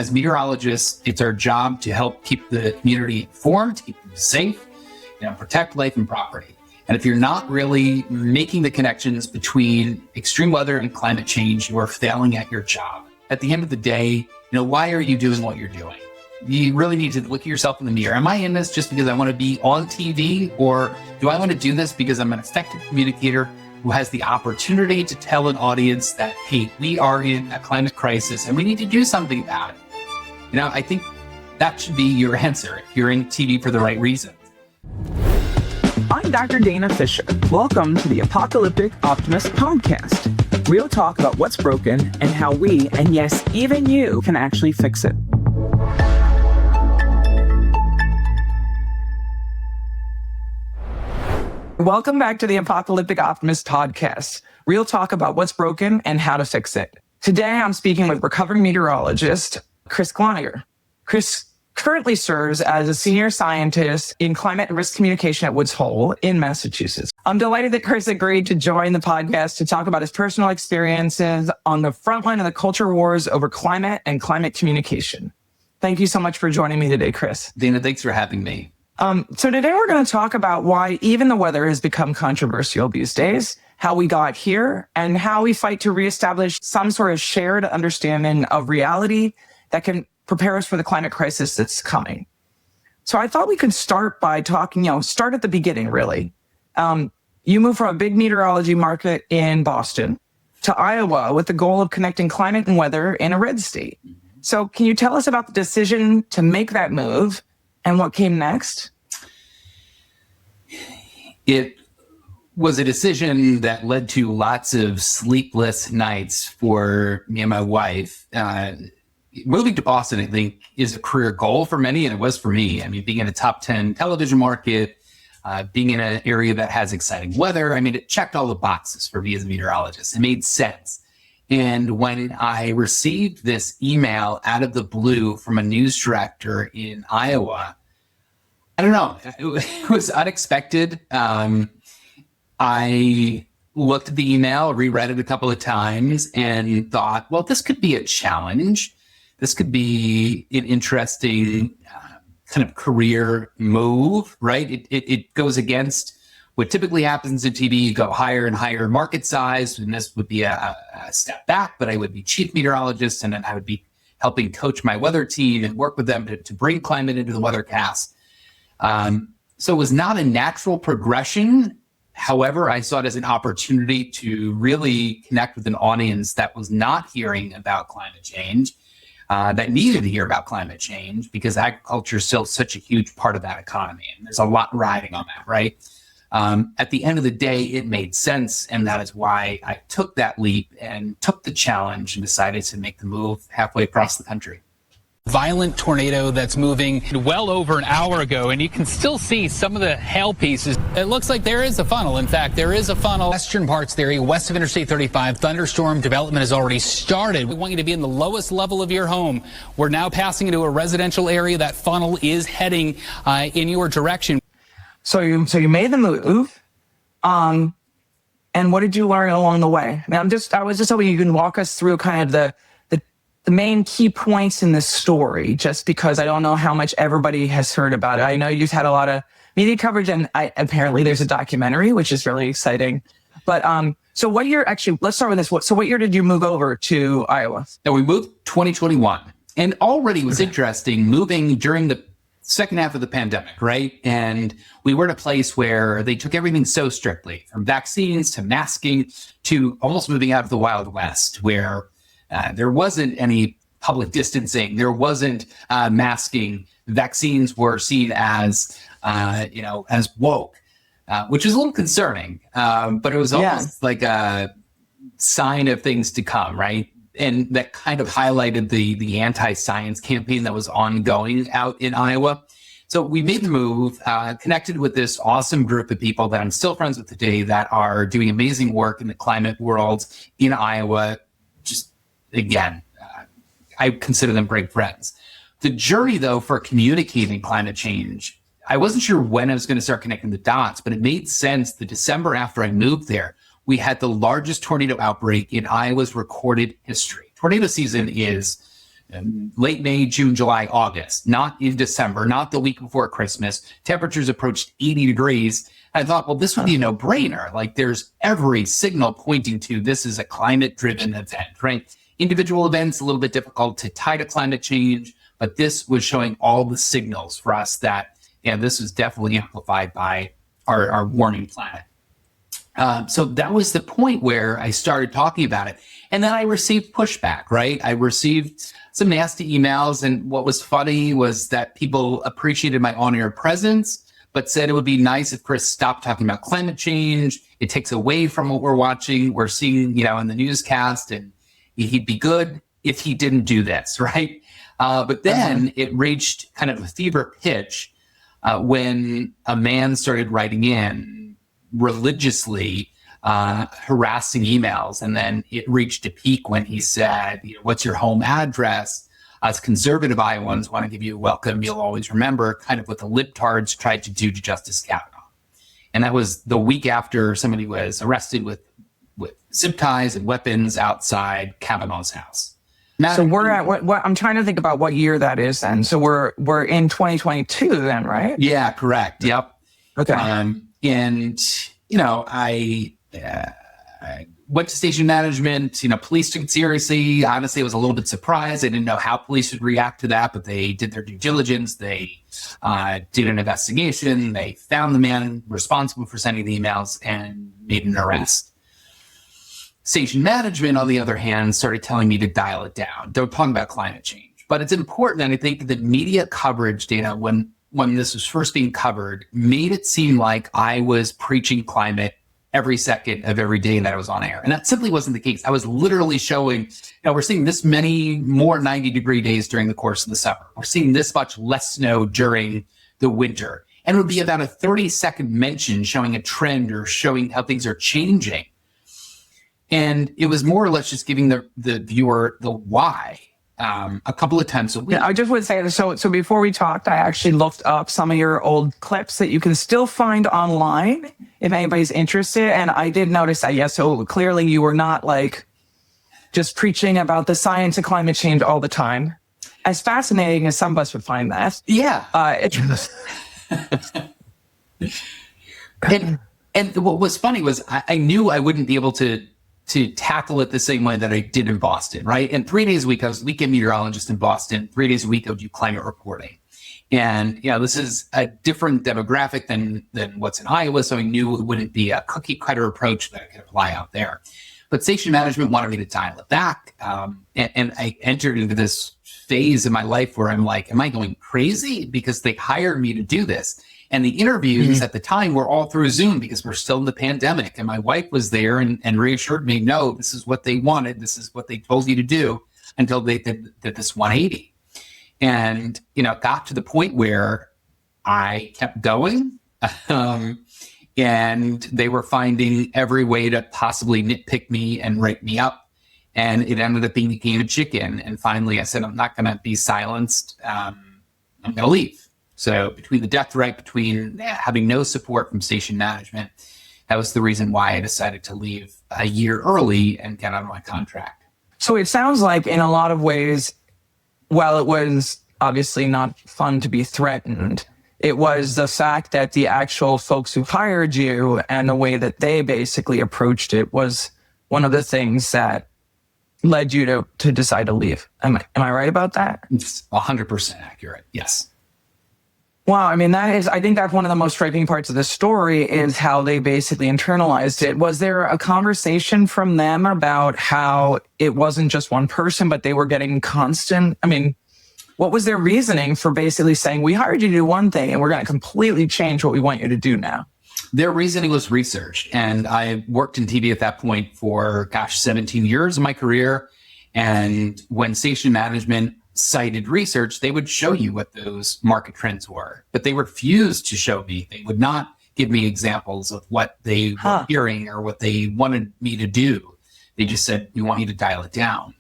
as meteorologists, it's our job to help keep the community informed, keep them safe, protect life and property. And if you're not really making the connections between extreme weather and climate change, you are failing at your job. At the end of the day, why are you doing what you're doing? You really need to look at yourself in the mirror. Am I in this just because I want to be on TV? Or do I want to do this because I'm an effective communicator who has the opportunity to tell an audience that, hey, we are in a climate crisis and we need to do something about it? I think that should be your answer if you're in TV for the right reason. I'm Dr. Dana Fisher. Welcome to the Apocalyptic Optimist podcast. Real talk about what's broken and how we, and yes, even you, can actually fix it. Welcome back to the Apocalyptic Optimist podcast. Real talk about what's broken and how to fix it. Today, I'm speaking with recovering meteorologist Chris Gloninger. Chris currently serves as a senior scientist in climate and risk communication at Woods Hole in Massachusetts. I'm delighted that Chris agreed to join the podcast to talk about his personal experiences on the front line of the culture wars over climate and climate communication. Thank you so much for joining me today, Chris. Dana, thanks for having me. So today we're going to talk about why even the weather has become controversial these days, how we got here, and how we fight to reestablish some sort of shared understanding of reality that can prepare us for the climate crisis that's coming. So I thought we could start by talking, start at the beginning, really. You moved from a big meteorology market in Boston to Iowa with the goal of connecting climate and weather in a red state. So can you tell us about the decision to make that move and what came next? It was a decision that led to lots of sleepless nights for me and my wife. Moving to Boston, I think, is a career goal for many, and it was for me. I mean, being in a top 10 television market, being in an area that has exciting weather, it checked all the boxes for me as a meteorologist. It made sense. And when I received this email out of the blue from a news director in Iowa, I don't know, it was unexpected. I looked at the email, reread it a couple of times, and thought, well, this could be a challenge. This could be an interesting kind of career move, right? It goes against what typically happens in TV. You go higher and higher market size, and this would be a step back, but I would be chief meteorologist, and then I would be helping coach my weather team and work with them to bring climate into the weathercast. So it was not a natural progression. However, I saw it as an opportunity to really connect with an audience that was not hearing about climate change, that needed to hear about climate change, because agriculture is still such a huge part of that economy. And there's a lot riding on that, right? At the end of the day, it made sense. And that is why I took that leap and took the challenge and decided to make the move halfway across the country. Violent tornado that's moving well over an hour ago, and you can still see some of the hail pieces. It looks like there is a funnel. In fact, there is a funnel. Western parts of the area, west of Interstate 35, thunderstorm development has already started. We want you to be in the lowest level of your home. We're now passing into a residential area. That funnel is heading in your direction. So you made the move, and what did you learn along the way? I was just hoping you can walk us through kind of the main key points in this story, just because I don't know how much everybody has heard about it. I know you've had a lot of media coverage, and apparently there's a documentary, which is really exciting. But so what year, let's start with this. What year did you move over to Iowa? Now, we moved 2021, and already was interesting moving during the second half of the pandemic, right? And we were in a place where they took everything so strictly, from vaccines to masking to almost moving out of the Wild West, where there wasn't any public distancing. There wasn't masking. Vaccines were seen as woke, which is a little concerning. But it was almost like a sign of things to come, right? And that kind of highlighted the anti-science campaign that was ongoing out in Iowa. So we made the move, connected with this awesome group of people that I'm still friends with today that are doing amazing work in the climate world in Iowa. Again, I consider them great friends. The journey, though, for communicating climate change, I wasn't sure when I was going to start connecting the dots, but it made sense. The December after I moved there, we had the largest tornado outbreak in Iowa's recorded history. Tornado season is late May, June, July, August, not in December, not the week before Christmas. Temperatures approached 80 degrees. I thought, well, this would be a no-brainer. Like, there's every signal pointing to this is a climate-driven event, right? Individual events, a little bit difficult to tie to climate change, but this was showing all the signals for us that, yeah, this was definitely amplified by our warming planet. So that was the point where I started talking about it. And then I received pushback, right? I received some nasty emails. And what was funny was that people appreciated my on-air presence, but said it would be nice if Chris stopped talking about climate change. It takes away from what we're watching. We're seeing, in the newscast, and he'd be good if he didn't do this, right? But then it reached kind of a fever pitch when a man started writing in religiously harassing emails. And then it reached a peak when he said, what's your home address? Us conservative Iowans want to give you a welcome. You'll always remember, kind of what the libtards tried to do to Justice Kavanaugh. And that was the week after somebody was arrested with zip ties and weapons outside Kavanaugh's house. So we're at what I'm trying to think about what year that is then. So we're in 2022 then, right? Yeah, correct. Yep. Okay. I went to station management. Police took it seriously. Honestly, I was a little bit surprised. I didn't know how police would react to that, but they did their due diligence. They did an investigation. They found the man responsible for sending the emails and made an arrest. Station management, on the other hand, started telling me to dial it down. They were talking about climate change. But it's important, and I think that media coverage, Dana, when this was first being covered, made it seem like I was preaching climate every second of every day that I was on air. And that simply wasn't the case. I was literally showing, we're seeing this many more 90-degree days during the course of the summer. We're seeing this much less snow during the winter. And it would be about a 30-second mention showing a trend or showing how things are changing. And it was more or less just giving the viewer the why a couple of times a week. Yeah, I just would say, so before we talked, I actually looked up some of your old clips that you can still find online if anybody's interested. And I did notice that, yes, so clearly you were not like just preaching about the science of climate change all the time. As fascinating as some of us would find that. Yeah. And what was funny was I knew I wouldn't be able to tackle it the same way that I did in Boston, right? And 3 days a week, I was a weekend meteorologist in Boston. 3 days a week, I would do climate reporting. And, this is a different demographic than what's in Iowa, so I knew it wouldn't be a cookie cutter approach that I could apply out there. But station management wanted me to dial it back. And I entered into this phase in my life where I'm like, am I going crazy? Because they hired me to do this. And the interviews at the time were all through Zoom because we're still in the pandemic. And my wife was there and reassured me, no, this is what they wanted. This is what they told you to do, until they did this 180. And, it got to the point where I kept going. And they were finding every way to possibly nitpick me and write me up. And it ended up being a game of chicken. And finally I said, I'm not going to be silenced. I'm going to leave. So between the death threat, between having no support from station management, that was the reason why I decided to leave a year early and get out of my contract. So it sounds like in a lot of ways, while it was obviously not fun to be threatened, it was the fact that the actual folks who hired you and the way that they basically approached it was one of the things that led you to decide to leave. Am I right about that? It's 100% accurate. Yes. Wow. I mean, I think that's one of the most striking parts of this story is how they basically internalized it. Was there a conversation from them about how it wasn't just one person, but they were getting constant? I mean, what was their reasoning for basically saying, we hired you to do one thing and we're going to completely change what we want you to do now? Their reasoning was research. And I worked in TV at that point for, 17 years of my career. And when station management cited research, they would show you what those market trends were, but they refused to show me. They would not give me examples of what they were hearing or what they wanted me to do. They just said, we want you to dial it down.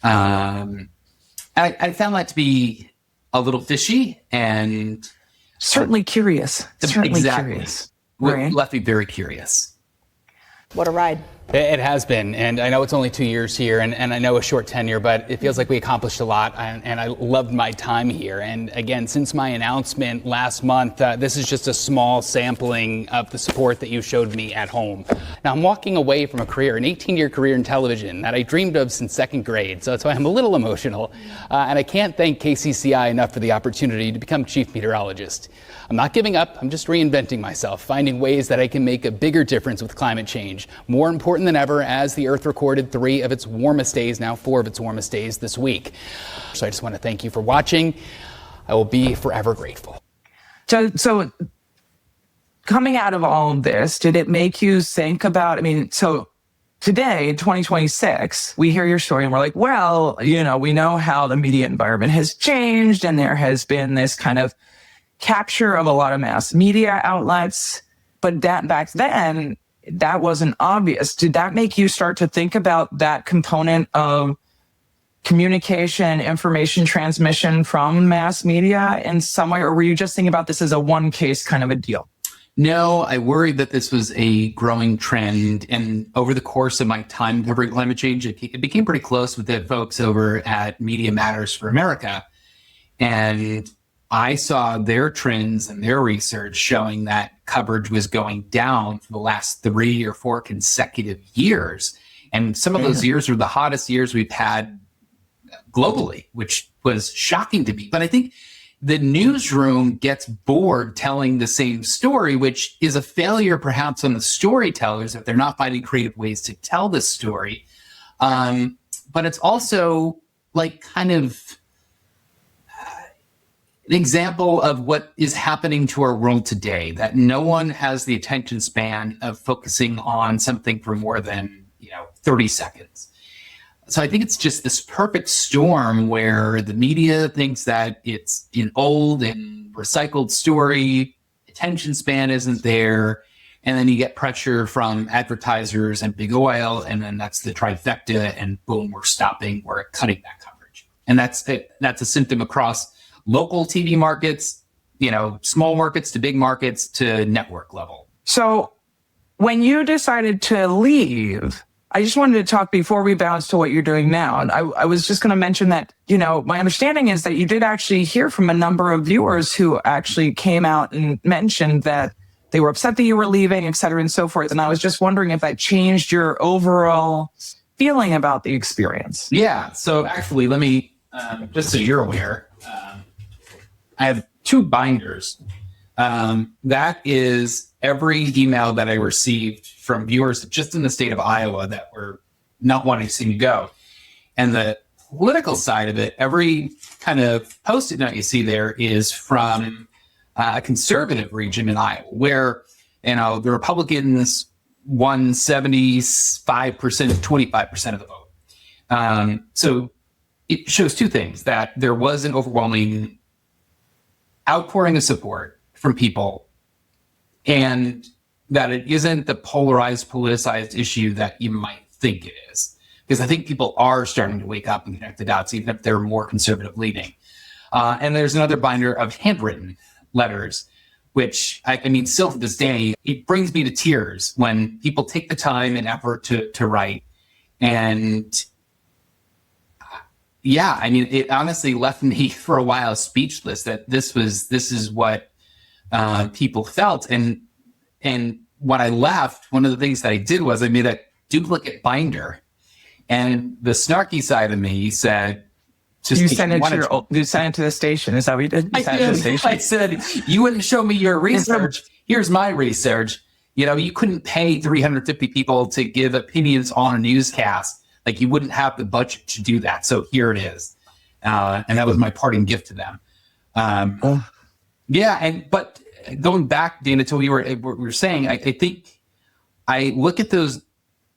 I found that to be a little fishy and certainly curious. Certainly exactly. Curious. Right. Left me very curious. What a ride. It has been, and I know it's only 2 years here, and I know a short tenure, but it feels like we accomplished a lot, and I loved my time here. And again, since my announcement last month, this is just a small sampling of the support that you showed me at home. Now, I'm walking away from an 18-year career in television that I dreamed of since second grade, so that's why I'm a little emotional. And I can't thank KCCI enough for the opportunity to become Chief Meteorologist. I'm not giving up, I'm just reinventing myself, finding ways that I can make a bigger difference with climate change. More important than ever, as the Earth recorded 3 of its warmest days, now 4 of its warmest days this week. So I just want to thank you for watching. I will be forever grateful. So coming out of all of this, did it make you think about, so today, 2026, we hear your story and we're like, well, we know how the media environment has changed, and there has been this kind of capture of a lot of mass media outlets, but that back then, that wasn't obvious. Did that make you start to think about that component of communication, information transmission from mass media in some way, or were you just thinking about this as a one case kind of a deal? No, I worried that this was a growing trend. And over the course of my time covering climate change, it became pretty close with the folks over at Media Matters for America. And I saw their trends and their research showing that coverage was going down for the last 3 or 4 consecutive years. And some of those years were the hottest years we've had globally, which was shocking to me. But I think the newsroom gets bored telling the same story, which is a failure perhaps on the storytellers if they're not finding creative ways to tell this story. But it's also like kind of an example of what is happening to our world today, that no one has the attention span of focusing on something for more than 30 seconds. So I think it's just this perfect storm where the media thinks that it's an old and recycled story, attention span isn't there, and then you get pressure from advertisers and big oil, and then that's the trifecta, and boom, we're cutting that coverage. And that's a symptom across local TV markets, small markets to big markets to network level. So when you decided to leave, I just wanted to talk before we bounce to what you're doing now. And I was just going to mention that, my understanding is that you did actually hear from a number of viewers who actually came out and mentioned that they were upset that you were leaving, et cetera, and so forth. And I was just wondering if that changed your overall feeling about the experience. Yeah. So actually, let me, just so you're aware, I have 2 binders. That is every email that I received from viewers just in the state of Iowa that were not wanting to see me go. And the political side of it, every kind of Post-it note you see there is from a conservative region in Iowa where, the Republicans won 75% of 25% of the vote. So it shows 2 things: that there was an overwhelming outpouring of support from people, and that it isn't the polarized, politicized issue that you might think it is. Because I think people are starting to wake up and connect the dots, even if they're more conservative leaning. And there's another binder of handwritten letters, which still to this day, it brings me to tears when people take the time and effort to write. And it honestly left me for a while speechless that this is what people felt. And when I left, one of the things that I did was I made a duplicate binder, and the snarky side of me said, you sent it to the station. Is that what you did? I said, you wouldn't show me your research. Here's my research. You couldn't pay 350 people to give opinions on a newscast. Like, you wouldn't have the budget to do that. So here it is. And that was my parting gift to them. But going back, Dana, to what you were saying, I think I look at those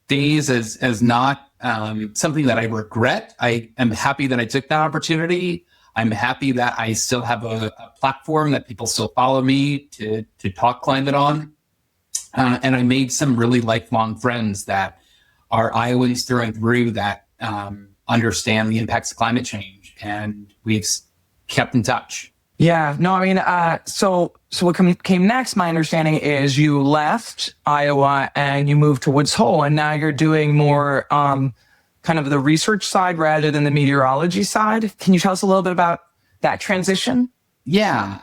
days as not something that I regret. I am happy that I took that opportunity. I'm happy that I still have a platform that people still follow me to talk climate on. And I made some really lifelong friends that are Iowans through and through that understand the impacts of climate change. And we've kept in touch. Yeah, no, I mean, so what came next, my understanding is you left Iowa and you moved to Woods Hole, and now you're doing more kind of the research side rather than the meteorology side. Can you tell us a little bit about that transition? Yeah,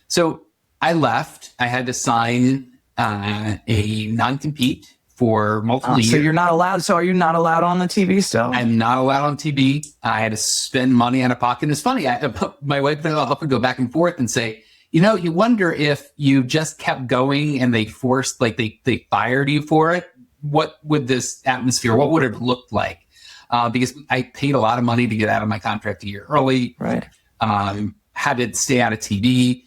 so I left. I had to sign a non-compete for multiple years. So you're not allowed. So are you not allowed on the TV still? I'm not allowed on TV. I had to spend money out of pocket. And it's funny. My wife and I often go back and forth and say, you wonder if you just kept going and they forced, like they fired you for it. What would this atmosphere, what would it have looked like? Because I paid a lot of money to get out of my contract a year early. Right. Had to stay out of TV.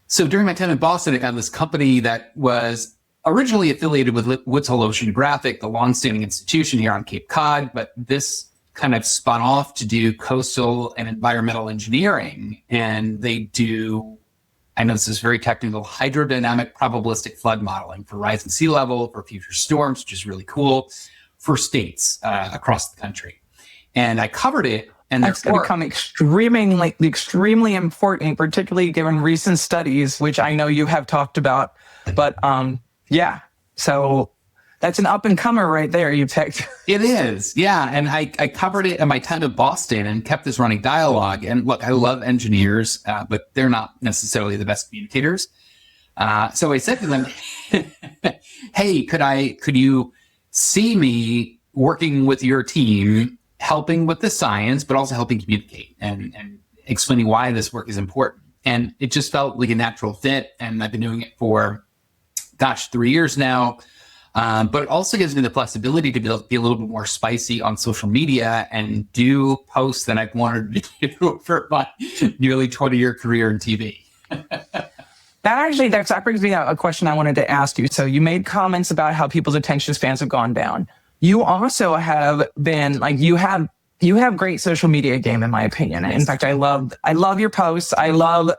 So during my time in Boston, I found this company that was originally affiliated with Woods Hole Oceanographic, the longstanding institution here on Cape Cod, but this kind of spun off to do coastal and environmental engineering. And they do, I know this is very technical, hydrodynamic probabilistic flood modeling for rising sea level, for future storms, which is really cool, for states across the country. And I covered it. And that's going to become extremely important, particularly given recent studies, which I know you have talked about. But yeah, so that's an up and comer right there you picked. It is, yeah. And I covered it in my time in Boston and kept this running dialogue. And look, I love engineers, but they're not necessarily the best communicators. So I said to them, "Hey, could you see me working with your team, helping with the science, but also helping communicate and explaining why this work is important?" And it just felt like a natural fit. And I've been doing it for 3 years now. But it also gives me the flexibility to be a little bit more spicy on social media and do posts that I've wanted to do for my nearly 20-year career in TV. That brings me a question I wanted to ask you. So you made comments about how people's attention spans have gone down. You also have been you have great social media game, in my opinion. In fact, I love your posts. I love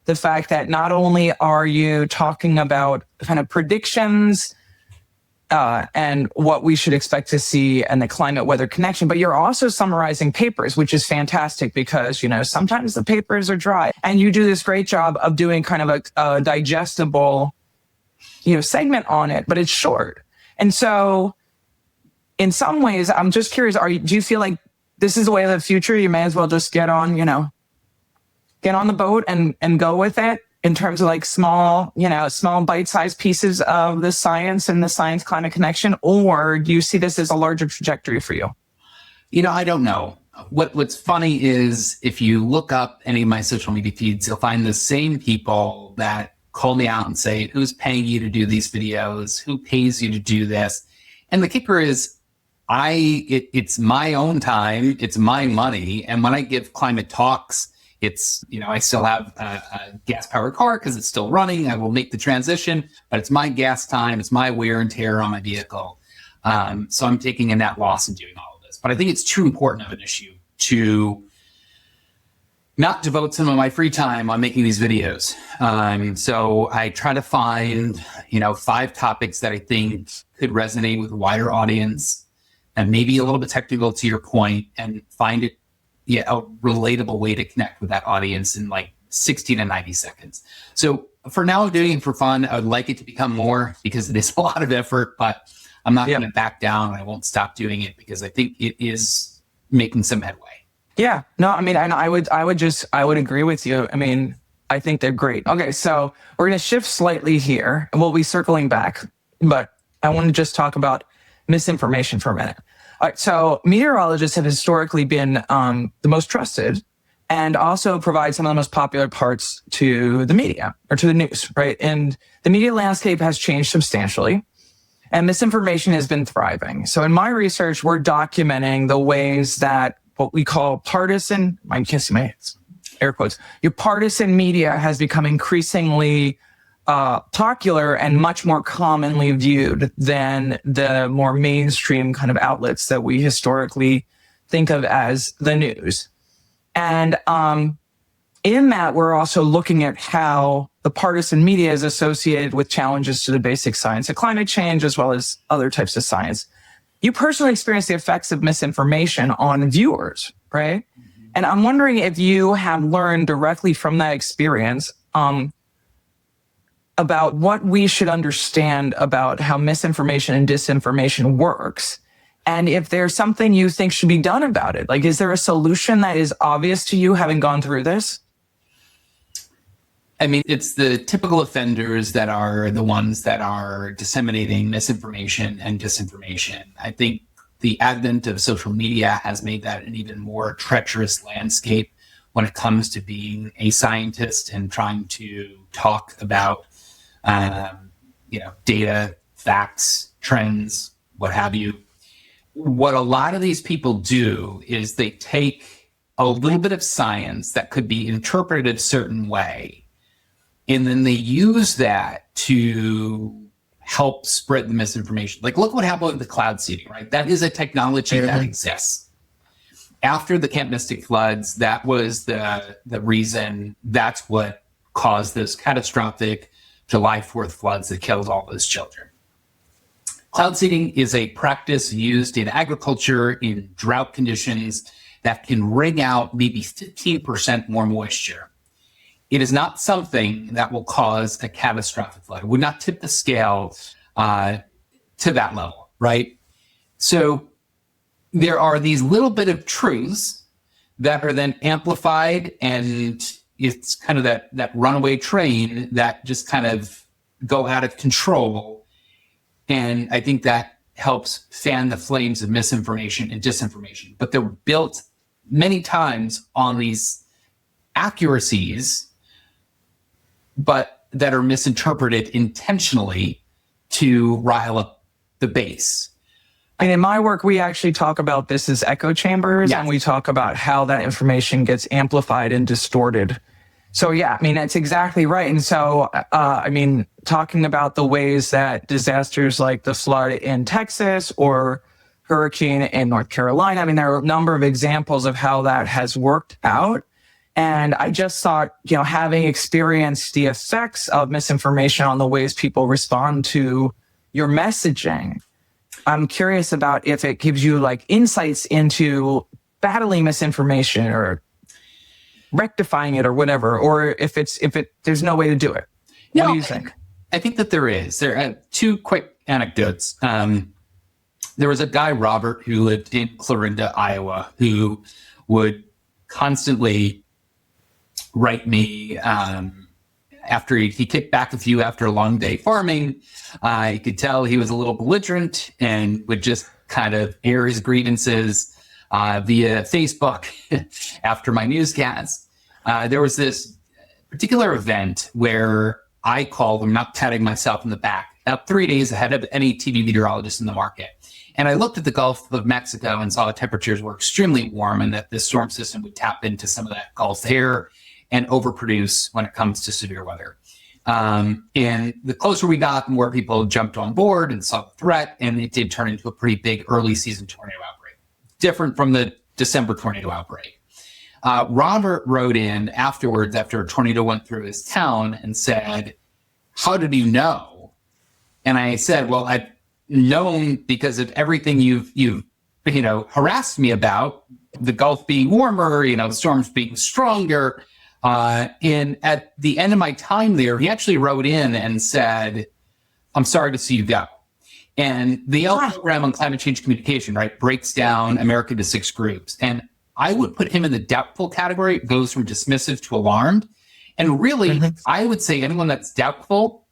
the fact that not only are you talking about kind of predictions and what we should expect to see and the climate weather connection, but you're also summarizing papers, which is fantastic because, sometimes the papers are dry, and you do this great job of doing kind of a digestible, segment on it, but it's short. And so in some ways, I'm just curious, do you feel like this is the way of the future? You may as well just get on the boat and go with it in terms of small bite-sized pieces of the science and the science climate connection, or do you see this as a larger trajectory for you? I don't know. What's funny is if you look up any of my social media feeds, you'll find the same people that call me out and say, "Who's paying you to do these videos? Who pays you to do this?" And the kicker is, it's my own time, it's my money. And when I give climate talks, it's, I still have a gas powered car because it's still running. I will make the transition, but it's my gas time. It's my wear and tear on my vehicle. So I'm taking a net loss in doing all of this, but I think it's too important of an issue to not devote some of my free time on making these videos. So I try to find, 5 topics that I think could resonate with a wider audience and maybe a little bit technical to your point, and find it, a relatable way to connect with that audience in 60 to 90 seconds. So for now, I'm doing it for fun. I would like it to become more because it is a lot of effort, but I'm not going to back down. I won't stop doing it because I think it is making some headway. Yeah, no, I mean, and I would agree with you. I mean, I think they're great. Okay, so we're going to shift slightly here, and we'll be circling back, but I want to just talk about misinformation for a minute. All right, so meteorologists have historically been the most trusted and also provide some of the most popular parts to the media or to the news, right? And the media landscape has changed substantially, and misinformation has been thriving. So in my research, we're documenting the ways that what we call partisan, I can't see my air quotes, your partisan media has become increasingly popular and much more commonly viewed than the more mainstream kind of outlets that we historically think of as the news. And in that, we're also looking at how the partisan media is associated with challenges to the basic science of climate change, as well as other types of science. You personally experience the effects of misinformation on viewers, right? And I'm wondering if you have learned directly from that experience about what we should understand about how misinformation and disinformation works. And if there's something you think should be done about it. Like, is there a solution that is obvious to you having gone through this? I mean, it's the typical offenders that are the ones that are disseminating misinformation and disinformation. I think the advent of social media has made that an even more treacherous landscape when it comes to being a scientist and trying to talk about, data, facts, trends, what have you. What a lot of these people do is they take a little bit of science that could be interpreted a certain way, and then they use that to help spread the misinformation. Like, look what happened with the cloud seeding, right? That is a technology that exists. After the Camp Mystic floods, that was the reason. That's what caused this catastrophic July 4th floods that killed all those children. Cloud seeding is a practice used in agriculture in drought conditions that can wring out maybe 15% more moisture. It is not something that will cause a catastrophic flood. It would not tip the scale to that level, right? So there are these little bit of truths that are then amplified, and it's kind of that runaway train that just kind of go out of control. And I think that helps fan the flames of misinformation and disinformation. But they're built many times on these accuracies, but that are misinterpreted intentionally to rile up the base. And in my work, we actually talk about this as echo chambers, and we talk about how that information gets amplified and distorted. So, yeah, I mean, that's exactly right. And so, talking about the ways that disasters like the flood in Texas or hurricane in North Carolina, I mean, there are a number of examples of how that has worked out. And I just thought, having experienced the effects of misinformation on the ways people respond to your messaging, I'm curious about if it gives you like insights into battling misinformation or rectifying it or whatever, or if there's no way to do it. What do you think? I think that there is. There are two quick anecdotes. There was a guy, Robert, who lived in Clarinda, Iowa, who would constantly write me after he kicked back a few after a long day farming. I could tell he was a little belligerent and would just kind of air his grievances via Facebook after my newscast. There was this particular event where I called, I'm not patting myself in the back, about 3 days ahead of any TV meteorologist in the market. And I looked at the Gulf of Mexico and saw the temperatures were extremely warm and that this storm system would tap into some of that Gulf air and overproduce when it comes to severe weather. And the closer we got, the more people jumped on board and saw the threat, and it did turn into a pretty big early season tornado outbreak, different from the December tornado outbreak. Robert wrote in afterwards, after a tornado went through his town, and said, "How did you know?" And I said, "Well, I've known because of everything you've harassed me about, the Gulf being warmer, the storms being stronger." And at the end of my time there, he actually wrote in and said, "I'm sorry to see you go." And the L program on climate change communication, right, breaks down America into 6 groups. And I would put him in the doubtful category. It goes from dismissive to alarmed. And really, I would say anyone that's doubtful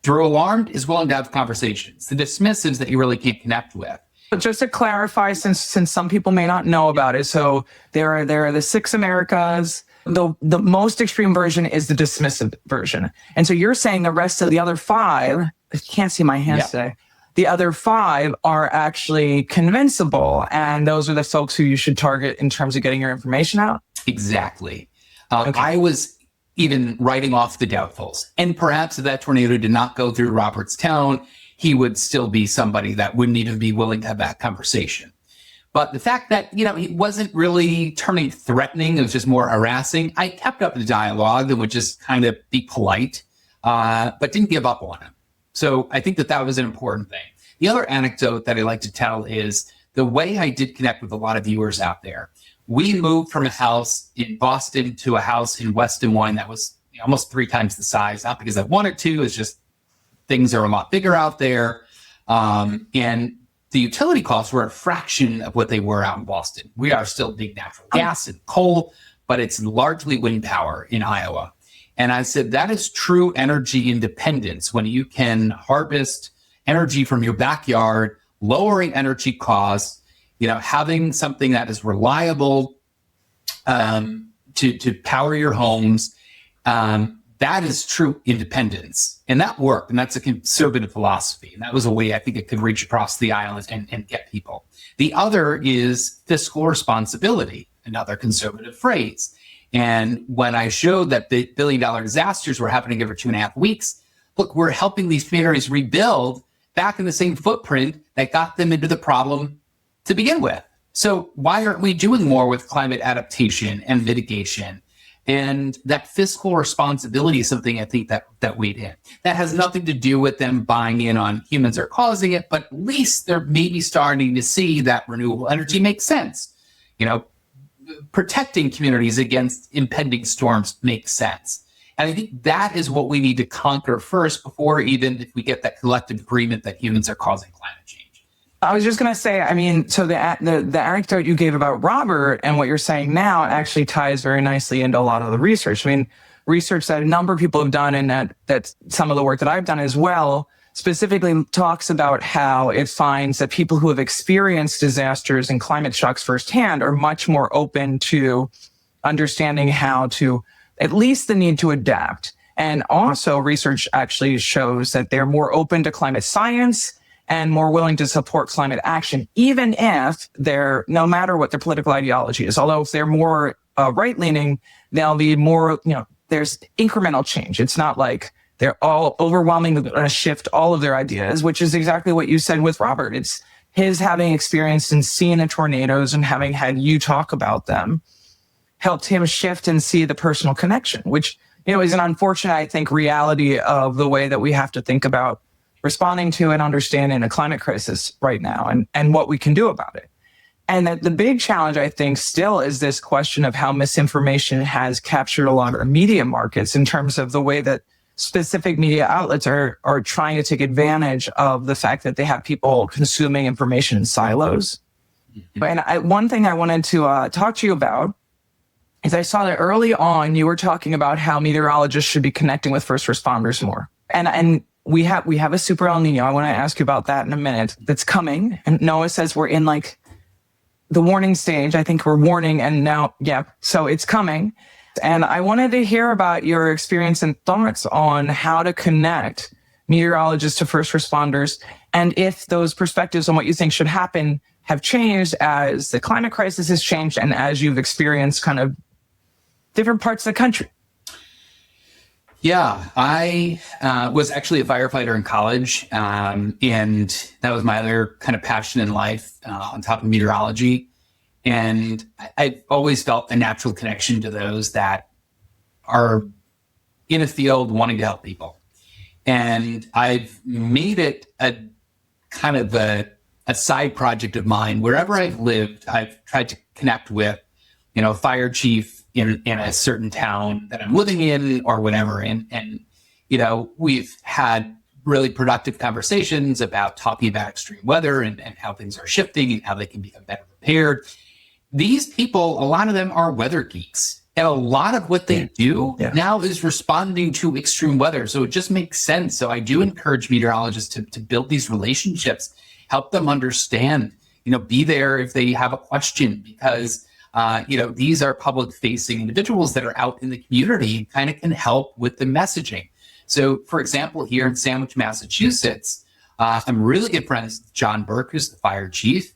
through alarmed is willing to have conversations. The dismissives that you really can't connect with. But just to clarify, since some people may not know about it, so there are the 6 Americas. The most extreme version is the dismissive version. And so you're saying the rest of the other 5, I can't see my hands today, the other 5 are actually convincible, and those are the folks who you should target in terms of getting your information out? Exactly. I was even writing off the doubtfuls. And perhaps if that tornado did not go through Robert's town, he would still be somebody that wouldn't even be willing to have that conversation. But the fact that, he wasn't really turning threatening, it was just more harassing, I kept up the dialogue and would just kind of be polite, but didn't give up on him. So I think that was an important thing. The other anecdote that I like to tell is the way I did connect with a lot of viewers out there we moved from a house in Boston to a house in West Des Moines that was almost 3 times the size, not because I wanted to, it's just things are a lot bigger out there. And the utility costs were a fraction of what they were out in Boston. We are still big natural gas and coal, but it's largely wind power in Iowa. And I said, that is true energy independence when you can harvest energy from your backyard, lowering energy costs, having something that is reliable to power your homes. That is true independence. And that worked. And that's a conservative philosophy. And that was a way I think it could reach across the aisle and get people. The other is fiscal responsibility, another conservative phrase. And when I showed that the billion-dollar disasters were happening every 2.5 weeks, look, we're helping these communities rebuild back in the same footprint that got them into the problem to begin with. So why aren't we doing more with climate adaptation and mitigation? And that fiscal responsibility is something I think that weighed in. That has nothing to do with them buying in on humans are causing it, but at least they're maybe starting to see that renewable energy makes sense. Protecting communities against impending storms makes sense. And I think that is what we need to conquer first before even if we get that collective agreement that humans are causing climate change. I was just going to say, so the anecdote you gave about Robert and what you're saying now actually ties very nicely into a lot of the research. Research that a number of people have done, and that some of the work that I've done as well, specifically talks about how it finds that people who have experienced disasters and climate shocks firsthand are much more open to understanding how to, at least the need to adapt. And also research actually shows that they're more open to climate science and more willing to support climate action, even if they're, no matter what their political ideology is. Although if they're more right-leaning, they'll be more, there's incremental change. It's not like they're all overwhelmingly going to shift all of their ideas, which is exactly what you said with Robert. It's his having experienced and seen the tornadoes and having had you talk about them helped him shift and see the personal connection, which, is an unfortunate, I think, reality of the way that we have to think about responding to and understanding a climate crisis right now and what we can do about it. And that the big challenge, I think, still is this question of how misinformation has captured a lot of media markets in terms of the way that specific media outlets are trying to take advantage of the fact that they have people consuming information in silos. Mm-hmm. And one thing I wanted to talk to you about is I saw that early on you were talking about how meteorologists should be connecting with first responders more. And we have a Super El Niño. I want to ask you about that in a minute. That's coming. And NOAA says we're in like the warning stage. I think we're warning and now, so it's coming. And I wanted to hear about your experience and thoughts on how to connect meteorologists to first responders, and if those perspectives on what you think should happen have changed as the climate crisis has changed and as you've experienced kind of different parts of the country. Yeah, I was actually a firefighter in college, and that was my other kind of passion in life on top of meteorology. And I've always felt a natural connection to those that are in a field wanting to help people. And I've made it a kind of a side project of mine. Wherever I've lived, I've tried to connect with, a fire chief in a certain town that I'm living in or whatever. And we've had really productive conversations about talking about extreme weather and how things are shifting and how they can become better prepared. These people, a lot of them are weather geeks. And a lot of what they do now is responding to extreme weather. So it just makes sense. So I do encourage meteorologists to build these relationships, help them understand, be there if they have a question, because these are public facing individuals that are out in the community and kind of can help with the messaging. So for example, here in Sandwich, Massachusetts, I'm really good friends with John Burke, who's the fire chief.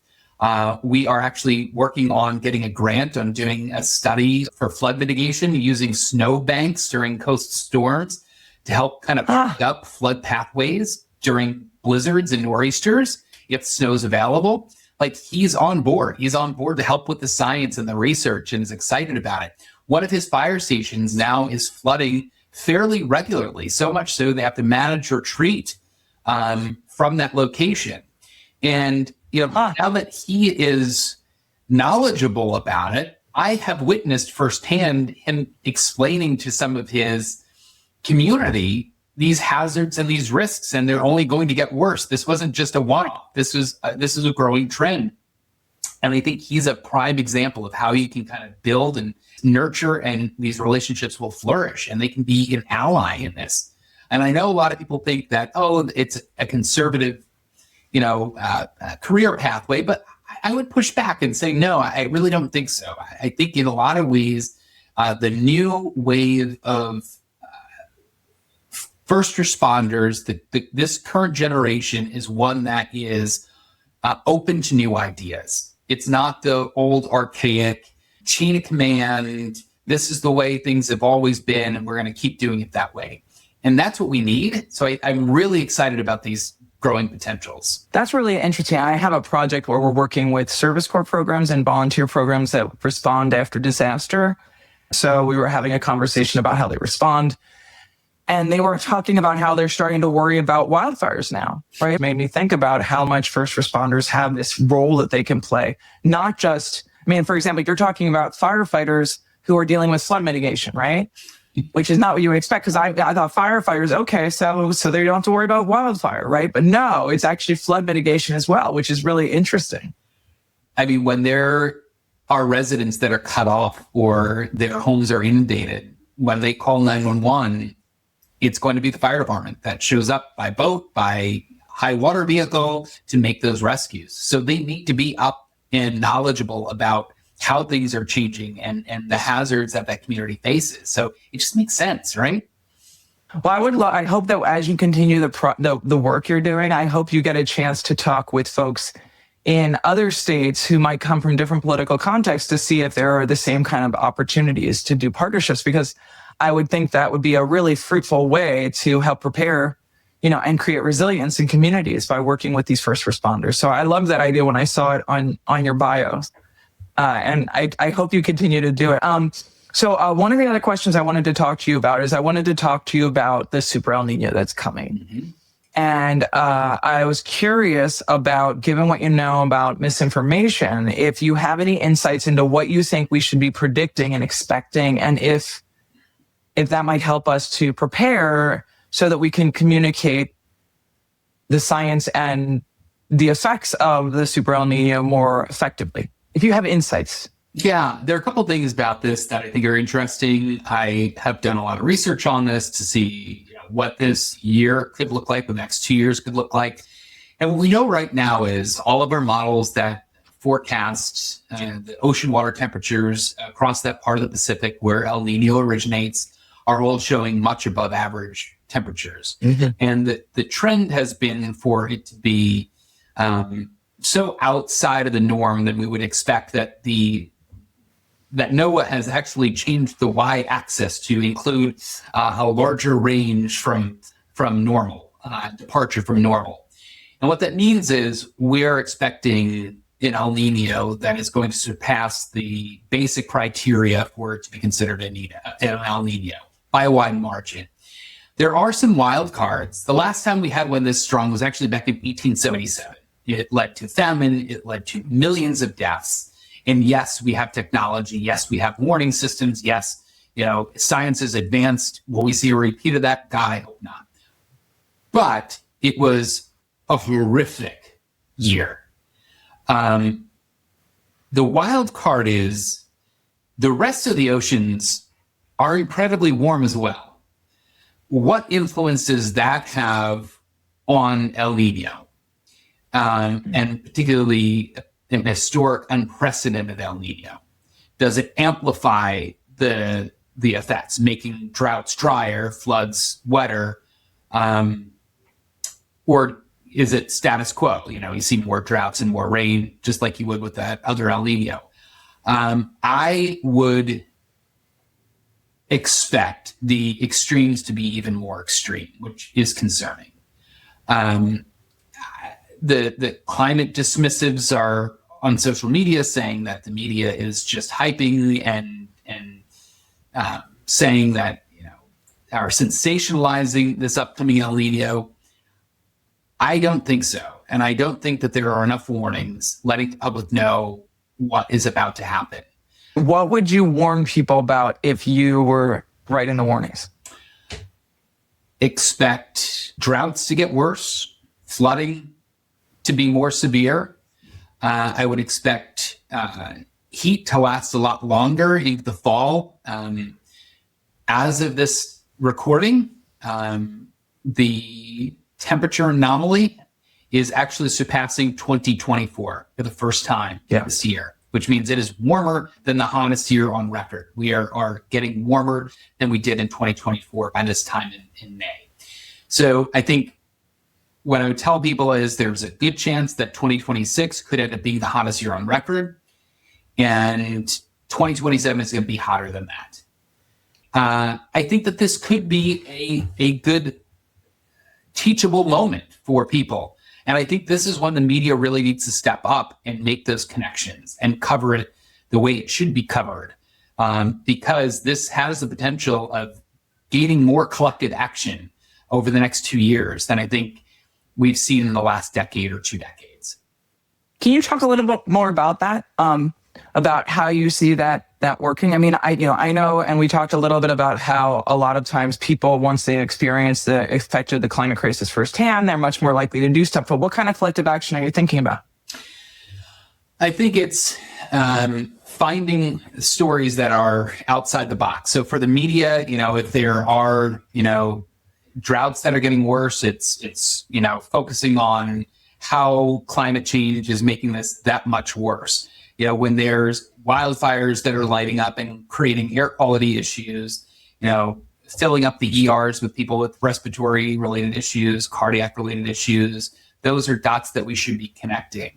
We are actually working on getting a grant on doing a study for flood mitigation using snow banks during coast storms to help kind of pick up flood pathways during blizzards and nor'easters if snow's available. Like, he's on board. He's on board to help with the science and the research and is excited about it. One of his fire stations now is flooding fairly regularly, so much so they have to manage retreat from that location. And now that he is knowledgeable about it, I have witnessed firsthand him explaining to some of his community these hazards and these risks, and they're only going to get worse. This wasn't just a one-off. This is a growing trend. And I think he's a prime example of how you can kind of build and nurture, and these relationships will flourish, and they can be an ally in this. And I know a lot of people think that, oh, it's a conservative, career pathway, but I would push back and say, no, I really don't think so. I think in a lot of ways, the new wave of first responders, this current generation is one that is open to new ideas. It's not the old archaic chain of command. This is the way things have always been, and we're going to keep doing it that way. And that's what we need. So I'm really excited about these growing potentials. That's really interesting. I have a project where we're working with Service Corps programs and volunteer programs that respond after disaster. So we were having a conversation about how they respond. And they were talking about how they're starting to worry about wildfires now, right? It made me think about how much first responders have this role that they can play. Not just, for example, you're talking about firefighters who are dealing with flood mitigation, right? Which is not what you would expect, because I thought firefighters, okay, so they don't have to worry about wildfire, right? But no, it's actually flood mitigation as well, which is really interesting. When there are residents that are cut off or their homes are inundated, when they call 911, it's going to be the fire department that shows up by boat, by high water vehicle to make those rescues. So they need to be up and knowledgeable about how things are changing and the hazards that community faces. So it just makes sense, right? Well, I hope that as you continue the work you're doing, I hope you get a chance to talk with folks in other states who might come from different political contexts to see if there are the same kind of opportunities to do partnerships, because I would think that would be a really fruitful way to help prepare, and create resilience in communities by working with these first responders. So I love that idea when I saw it on your bio. And I hope you continue to do it. So one of the other questions I wanted to talk to you about is the Super El Niño that's coming. Mm-hmm. And I was curious about, given what you know about misinformation, if you have any insights into what you think we should be predicting and expecting, and if that might help us to prepare so that we can communicate the science and the effects of the Super El Niño more effectively. If you have insights. Yeah, there are a couple of things about this that I think are interesting. I have done a lot of research on this to see what this year could look like, the next 2 years could look like. And what we know right now is all of our models that forecast the ocean water temperatures across that part of the Pacific where El Niño originates are all showing much above average temperatures. Mm-hmm. And the trend has been for it to be so outside of the norm that we would expect that that NOAA has actually changed the y-axis to include a larger range from normal, departure from normal. And what that means is we're expecting an El Niño that is going to surpass the basic criteria for it to be considered an El Niño by a wide margin. There are some wild cards. The last time we had one this strong was actually back in 1877. It led to famine. It led to millions of deaths. And yes, we have technology. Yes, we have warning systems. Yes, science is advanced. Will we see a repeat of that? God, I hope not. But it was a horrific year. The wild card is the rest of the oceans are incredibly warm as well. What influence does that have on El Niño? And particularly an historic, unprecedented El Niño? Does it amplify the effects, making droughts drier, floods wetter, or is it status quo? You see more droughts and more rain, just like you would with that other El Niño. I would expect the extremes to be even more extreme, which is concerning. The climate dismissives are on social media saying that the media is just hyping and saying that are sensationalizing this upcoming El Niño. I don't think so, and I don't think that there are enough warnings letting the public know what is about to happen. What would you warn people about if you were writing the warnings? Expect droughts to get worse, flooding to be more severe. I would expect heat to last a lot longer into the fall. As of this recording, the temperature anomaly is actually surpassing 2024 for the first time this year, which means it is warmer than the hottest year on record. We are getting warmer than we did in 2024 by this time in May. So I think what I would tell people is there's a good chance that 2026 could end up being the hottest year on record, and 2027 is going to be hotter than that. I think that this could be a good teachable moment for people. And I think this is when the media really needs to step up and make those connections and cover it the way it should be covered, because this has the potential of gaining more collective action over the next 2 years than I think we've seen in the last decade or 2 decades. Can you talk a little bit more about that? About how you see that working? I mean, I know, and we talked a little bit about how a lot of times people, once they experience the effect of the climate crisis firsthand, they're much more likely to do stuff. But what kind of collective action are you thinking about? I think it's finding stories that are outside the box. So for the media, if there are, droughts that are getting worse, it's focusing on how climate change is making this that much worse. When there's wildfires that are lighting up and creating air quality issues, filling up the ERs with people with respiratory related issues, cardiac related issues, those are dots that we should be connecting.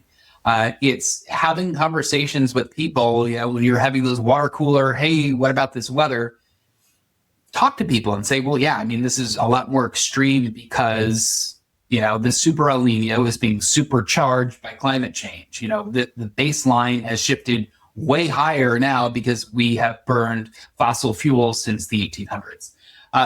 It's having conversations with people, when you're having those water cooler, hey, what about this weather? Talk to people and say, well, yeah, this is a lot more extreme because the Super El Niño is being supercharged by climate change. The baseline has shifted way higher now because we have burned fossil fuels since the 1800s.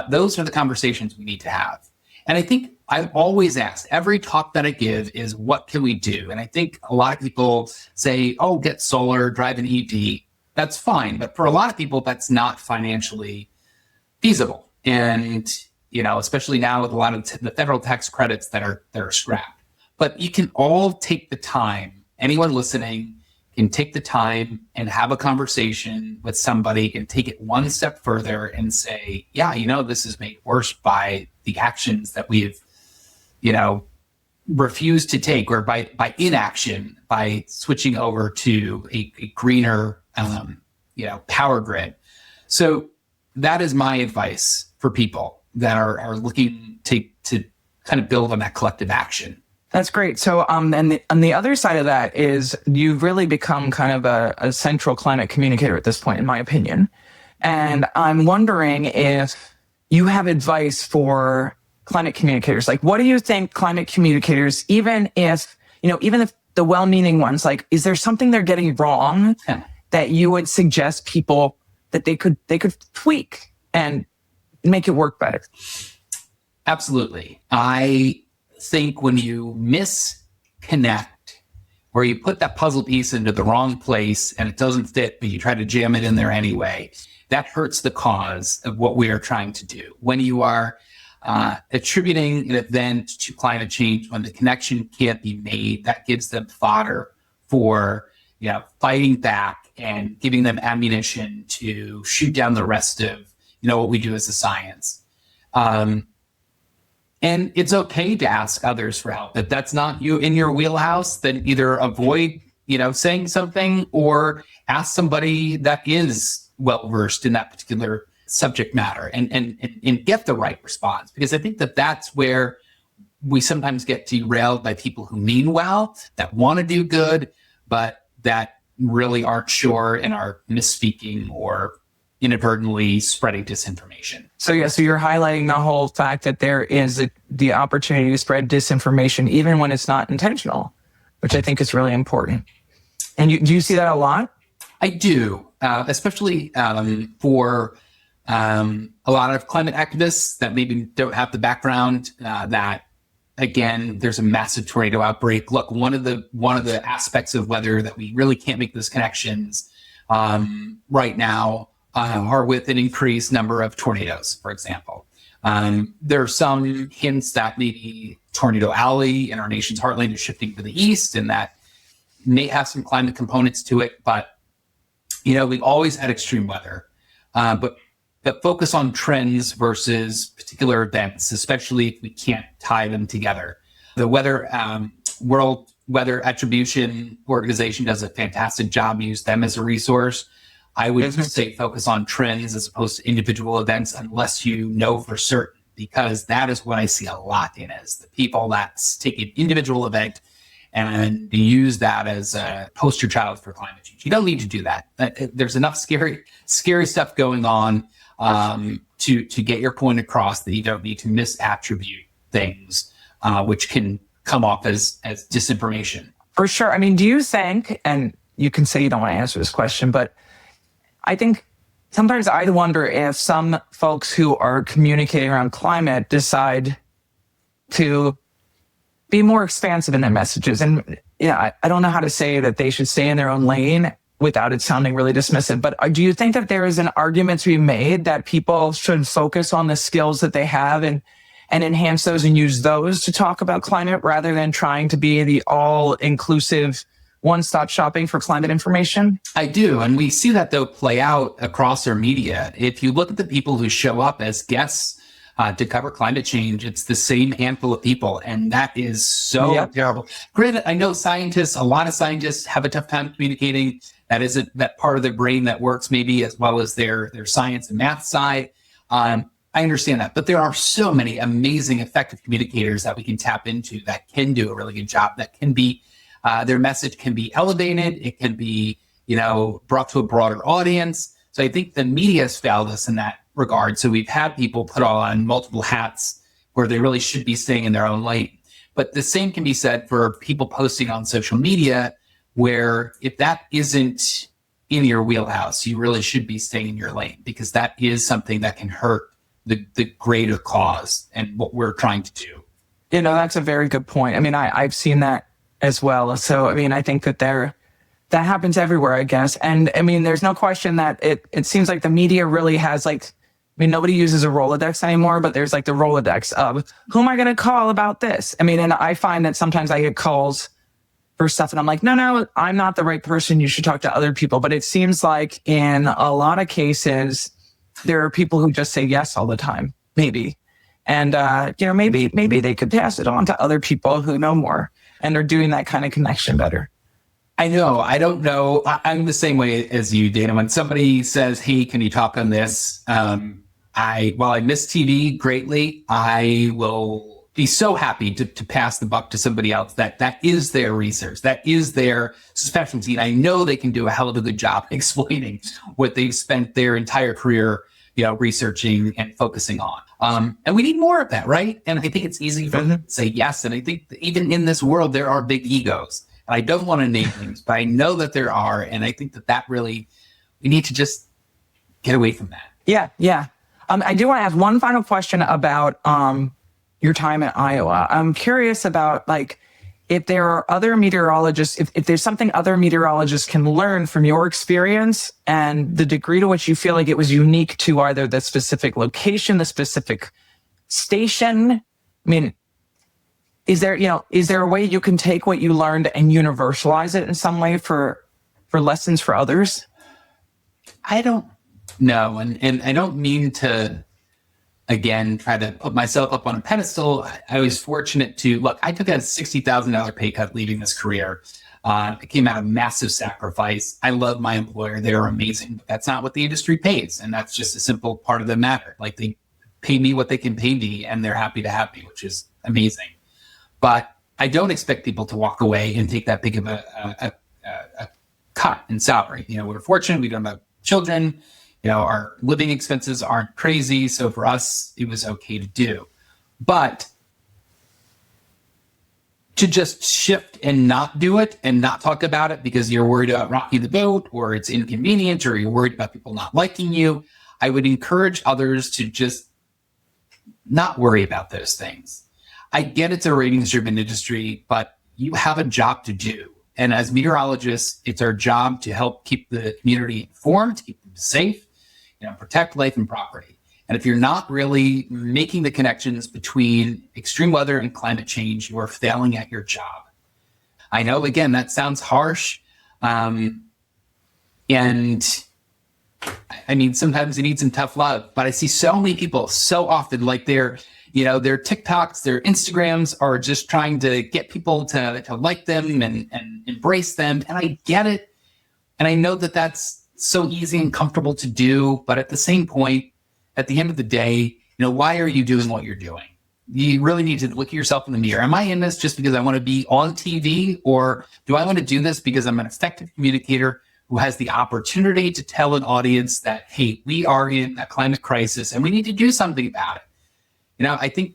Those are the conversations we need to have. And I think I've always asked, every talk that I give is, what can we do? And I think a lot of people say, oh, get solar, drive an EV. That's fine. But for a lot of people, that's not financially feasible. And especially now with a lot of the federal tax credits that are scrapped. But you can all take the time, anyone listening can take the time and have a conversation with somebody and take it one step further and say, yeah, this is made worse by the actions that we've, refused to take, or by inaction, by switching over to a greener, power grid. So that is my advice for people that are looking to kind of build on that collective action. That's great. So, and on the other side of that is you've really become kind of a central climate communicator at this point, in my opinion. And I'm wondering if you have advice for climate communicators. Like, what do you think climate communicators, even if the well-meaning ones, like, is there something they're getting wrong that you would suggest people that they could tweak and make it work better? Absolutely. I think when you misconnect, or you put that puzzle piece into the wrong place and it doesn't fit, but you try to jam it in there anyway, that hurts the cause of what we are trying to do. When you are attributing an event to climate change, when the connection can't be made, that gives them fodder for fighting back and giving them ammunition to shoot down the rest of what we do as a science. And it's okay to ask others for help. If that's not in your wheelhouse, then either avoid, saying something, or ask somebody that is well-versed in that particular subject matter and get the right response. Because I think that's where we sometimes get derailed by people who mean well, that want to do good, but that really aren't sure and are misspeaking or inadvertently spreading disinformation. So you're highlighting the whole fact that there is the opportunity to spread disinformation even when it's not intentional, which I think is really important. And do you see that a lot? I do, especially for a lot of climate activists that maybe don't have the background that, again, there's a massive tornado outbreak. Look, one of the aspects of weather that we really can't make those connections right now are with an increased number of tornadoes, for example. There are some hints that maybe Tornado Alley in our nation's heartland is shifting to the east, and that may have some climate components to it. But, we've always had extreme weather. But focus on trends versus particular events, especially if we can't tie them together. The World Weather Attribution Organization does a fantastic job. Use them as a resource. I would say focus on trends as opposed to individual events, unless you know for certain, because that is what I see a lot in, is the people that take an individual event and use that as a poster child for climate change. You don't need to do that. There's enough scary stuff going on to get your point across, that you don't need to misattribute things, which can come off as disinformation. For sure. I mean, do you think, and you can say you don't want to answer this question, but I think sometimes I wonder if some folks who are communicating around climate decide to be more expansive in their messages. And I don't know how to say that they should stay in their own lane without it sounding really dismissive. But do you think that there is an argument to be made that people should focus on the skills that they have and enhance those and use those to talk about climate, rather than trying to be the all-inclusive one-stop shopping for climate information? I do. And we see that, though, play out across our media. If you look at the people who show up as guests to cover climate change, it's the same handful of people. And that is so terrible. Granted, I know a lot of scientists have a tough time communicating. That isn't that part of their brain that works maybe as well as their science and math side. I understand that. But there are so many amazing, effective communicators that we can tap into that can do a really good job, that can be their message can be elevated. It can be, brought to a broader audience. So I think the media has failed us in that regard. So we've had people put on multiple hats where they really should be staying in their own lane. But the same can be said for people posting on social media, where if that isn't in your wheelhouse, you really should be staying in your lane, because that is something that can hurt the greater cause and what we're trying to do. That's a very good point. I mean, I've seen that as well. So, I mean, I think that that happens everywhere, I guess. And I mean, there's no question that it seems like the media really has nobody uses a Rolodex anymore, but there's the Rolodex of who am I going to call about this? I mean, and I find that sometimes I get calls for stuff and I'm like, no, I'm not the right person. You should talk to other people. But it seems like in a lot of cases, there are people who just say yes all the time, maybe. And, maybe they could pass it on to other people who know more and are doing that kind of connection better. I know. I don't know. I'm the same way as you, Dana. When somebody says, hey, can you talk on this? While I miss TV greatly, I will be so happy to pass the buck to somebody else that is their research, that is their specialty. And I know they can do a hell of a good job explaining what they've spent their entire career, researching and focusing on. And we need more of that, right? And I think it's easy for them to say yes. And I think that even in this world, there are big egos. And I don't want to name names, but I know that there are. And I think that really, we need to just get away from that. Yeah. I do want to ask one final question about your time at Iowa. I'm curious about if there are other meteorologists, if there's something other meteorologists can learn from your experience and the degree to which you feel like it was unique to either the specific location, the specific station. I mean, is there a way you can take what you learned and universalize it in some way for lessons for others? I don't know. And I don't mean to, again, try to put myself up on a pedestal. I was fortunate I took a $60,000 pay cut leaving this career. It came out of massive sacrifice. I love my employer. They're amazing. But that's not what the industry pays. And that's just a simple part of the matter. They pay me what they can pay me, and they're happy to have me, which is amazing. But I don't expect people to walk away and take that big of a cut in salary. We're fortunate. We don't have children. Our living expenses aren't crazy. So for us, it was okay to do. But to just shift and not do it and not talk about it because you're worried about rocking the boat, or it's inconvenient, or you're worried about people not liking you, I would encourage others to just not worry about those things. I get it's a ratings-driven industry, but you have a job to do. And as meteorologists, it's our job to help keep the community informed, keep them safe, protect life and property. And if you're not really making the connections between extreme weather and climate change, you are failing at your job. I know, again, that sounds harsh. And I mean, sometimes you need some tough love, but I see so many people so often, like their TikToks, their Instagrams are just trying to get people to like them and embrace them. And I get it. And I know that that's so easy and comfortable to do. But at the same point, at the end of the day, why are you doing what you're doing? You really need to look at yourself in the mirror. Am I in this just because I want to be on TV, or do I want to do this because I'm an effective communicator who has the opportunity to tell an audience that, hey, we are in a climate crisis and we need to do something about it? I think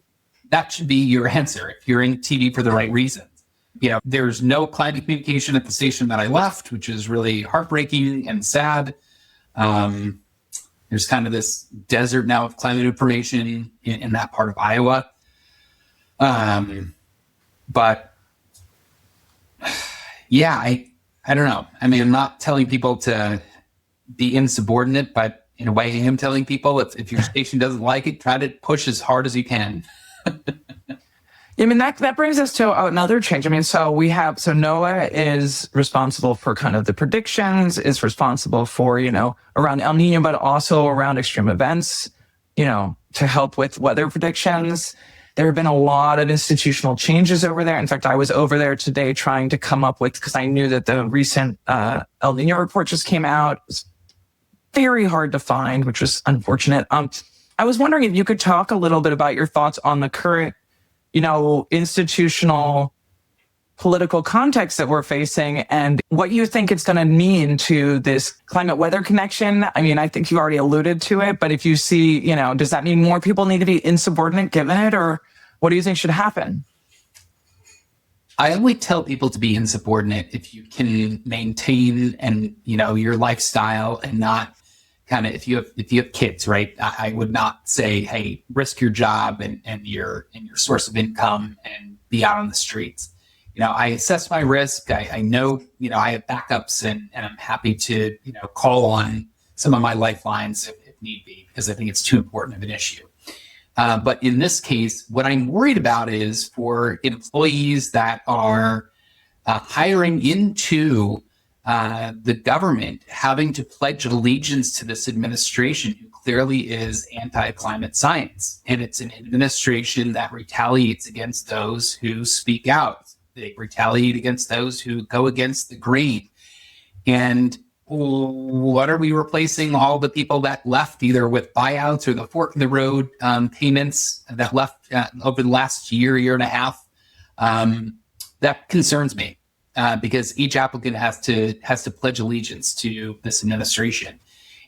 that should be your answer if you're in TV for the right reasons. There's no climate communication at the station that I left, which is really heartbreaking and sad. There's kind of this desert now of climate information in that part of Iowa. But yeah, I don't know. I mean, I'm not telling people to be insubordinate, but in a way, I am telling people if your station doesn't like it, try to push as hard as you can. I mean, that brings us to another change. I mean, so NOAA is responsible for kind of the predictions, is responsible for, around El Niño, but also around extreme events, to help with weather predictions. There have been a lot of institutional changes over there. In fact, I was over there today trying to come up with, because I knew that the recent El Niño report just came out. It was very hard to find, which was unfortunate. I was wondering if you could talk a little bit about your thoughts on the current institutional political context that we're facing and what you think it's going to mean to this climate weather connection. I mean, I think you already alluded to it, but if you see, does that mean more people need to be insubordinate given it, or what do you think should happen? I only tell people to be insubordinate if you can maintain your lifestyle and not kind of, if you have kids, right? I would not say, hey, risk your job and your source of income and be out on the streets. I assess my risk. I know, I have backups and I'm happy to, call on some of my lifelines if need be, because I think it's too important of an issue. But in this case, what I'm worried about is for employees that are hiring into the government having to pledge allegiance to this administration who clearly is anti-climate science. And it's an administration that retaliates against those who speak out. They retaliate against those who go against the grain. And what are we replacing all the people that left either with buyouts or the fork in the road payments that left over the last year and a half? That concerns me. Because each applicant has to pledge allegiance to this administration.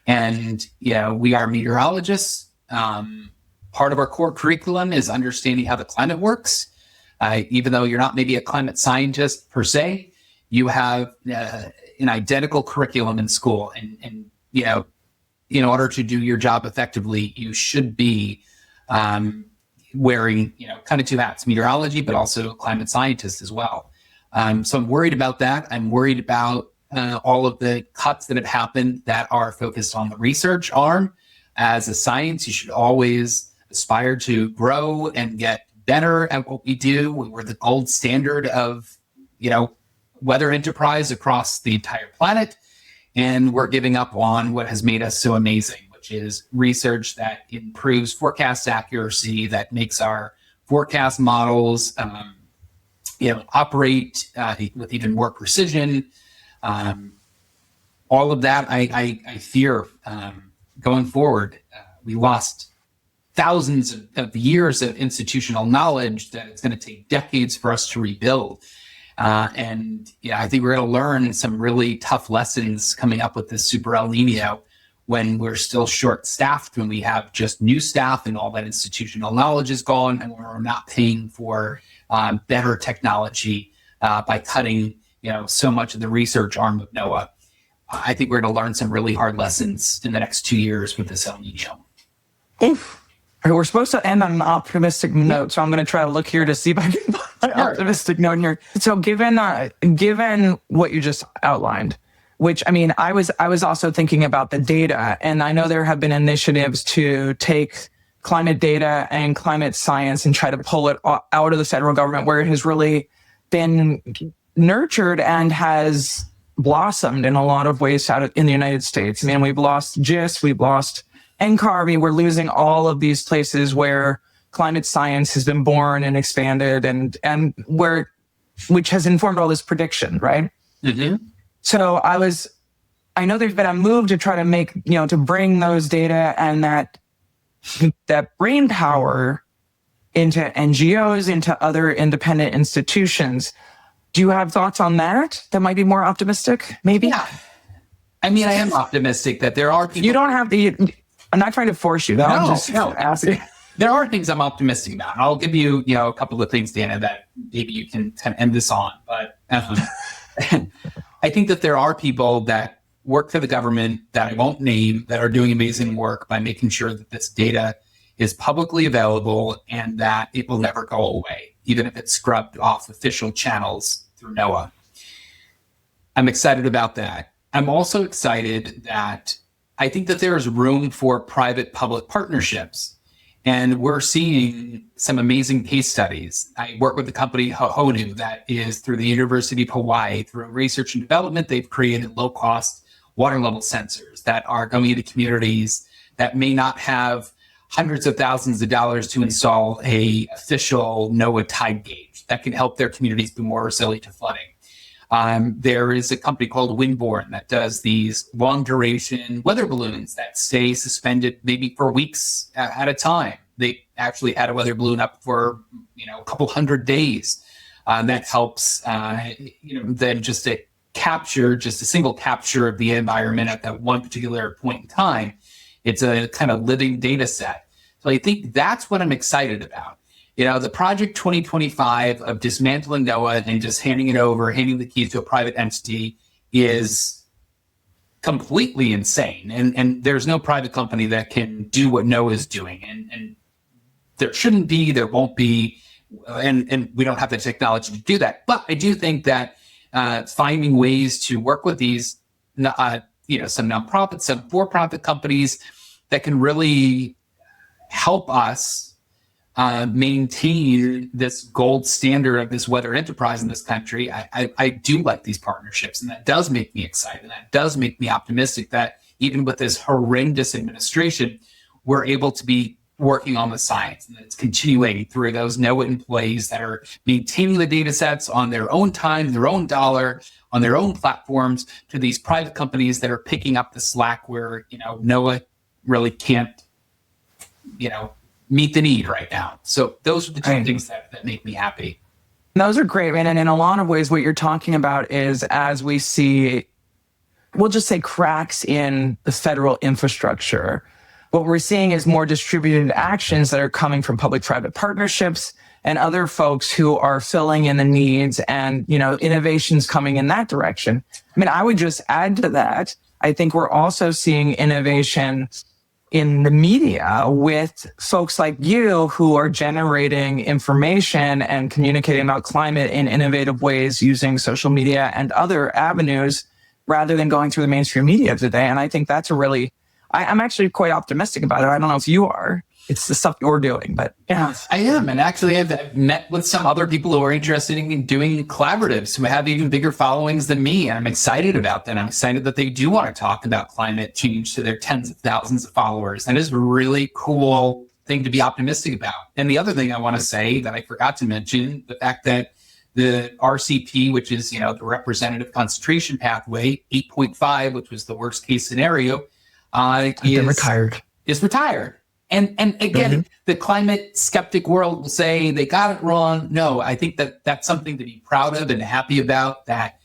And, we are meteorologists. Part of our core curriculum is understanding how the climate works. Even though you're not maybe a climate scientist per se, you have an identical curriculum in school. And in order to do your job effectively, you should be wearing, kind of two hats, meteorology, but also climate scientist as well. So I'm worried about that. I'm worried about all of the cuts that have happened that are focused on the research arm. As a science, you should always aspire to grow and get better at what we do. We're the gold standard of, weather enterprise across the entire planet. And we're giving up on what has made us so amazing, which is research that improves forecast accuracy, that makes our forecast models operate with even more precision. All of that, I fear going forward. We lost thousands of years of institutional knowledge that it's going to take decades for us to rebuild. And I think we're going to learn some really tough lessons coming up with this Super El Niño when we're still short-staffed, when we have just new staff and all that institutional knowledge is gone, and we're not paying for better technology by cutting, so much of the research arm of NOAA. I think we're going to learn some really hard lessons in the next 2 years with this El Niño. Oof. All right, we're supposed to end on an optimistic note, so I'm going to try to look here to see if I can find an optimistic note here. So, given what you just outlined, which I mean, I was also thinking about the data, and I know there have been initiatives to take climate data and climate science and try to pull it out of the federal government, where it has really been nurtured and has blossomed in a lot of ways out in the United States. I mean, we've lost GIST, we've lost NCAR, we're losing all of these places where climate science has been born and expanded, and which has informed all this prediction, right? Mm-hmm. So I know there's been a move to try to make, to bring those data and that brain power into NGOs, into other independent institutions. Do you have thoughts on that might be more optimistic, maybe? Yeah. I mean, I am optimistic that there are people. You don't have to. I'm not trying to force you. No, I'm just asking. There are things I'm optimistic about. I'll give you, a couple of things, Dana, that maybe you can kind of end this on. But I think that there are people that work for the government that I won't name that are doing amazing work by making sure that this data is publicly available and that it will never go away, even if it's scrubbed off official channels through NOAA. I'm excited about that. I'm also excited that I think that there is room for private-public partnerships. And we're seeing some amazing case studies. I work with the company Hohonu that is through the University of Hawaii. Through research and development, they've created low-cost water level sensors that are going into communities that may not have hundreds of thousands of dollars to install a official NOAA tide gauge that can help their communities be more resilient to flooding. There is a company called Windborne that does these long duration weather balloons that stay suspended maybe for weeks at a time. They actually had a weather balloon up for, a couple hundred days. That helps, then just a single capture of the environment at that one particular point in time. It's a kind of living data set. So I think that's what I'm excited about. The Project 2025 of dismantling NOAA and just handing the keys to a private entity is completely insane. And there's no private company that can do what NOAA is doing. And there shouldn't be, there won't be, and we don't have the technology to do that. But I do think that finding ways to work with these, some nonprofits, some for-profit companies that can really help us maintain this gold standard of this weather enterprise in this country. I do like these partnerships, and that does make me excited. And that does make me optimistic that even with this horrendous administration, we're able to be working on the science, and that it's continuing through those NOAA employees that are maintaining the data sets on their own time, their own dollar, on their own platforms, to these private companies that are picking up the slack where, NOAA really can't, meet the need right now. So those are the two things that make me happy. Those are great, man. And in a lot of ways, what you're talking about is, as we see, we'll just say, cracks in the federal infrastructure, what we're seeing is more distributed actions that are coming from public-private partnerships and other folks who are filling in the needs, and, innovations coming in that direction. I mean, I would just add to that, I think we're also seeing innovation in the media with folks like you who are generating information and communicating about climate in innovative ways using social media and other avenues rather than going through the mainstream media today. And I think that's I'm actually quite optimistic about it. I don't know if you are. It's the stuff you're doing, but yeah. I am. And actually, I've met with some other people who are interested in doing collaboratives who have even bigger followings than me. And I'm excited about that. I'm excited that they do want to talk about climate change to their tens of thousands of followers. That is a really cool thing to be optimistic about. And the other thing I want to say that I forgot to mention, the fact that the RCP, which is, the representative concentration pathway, 8.5, which was the worst case scenario, is retired. And again, the climate skeptic world will say they got it wrong. No, I think that that's something to be proud of and happy about, that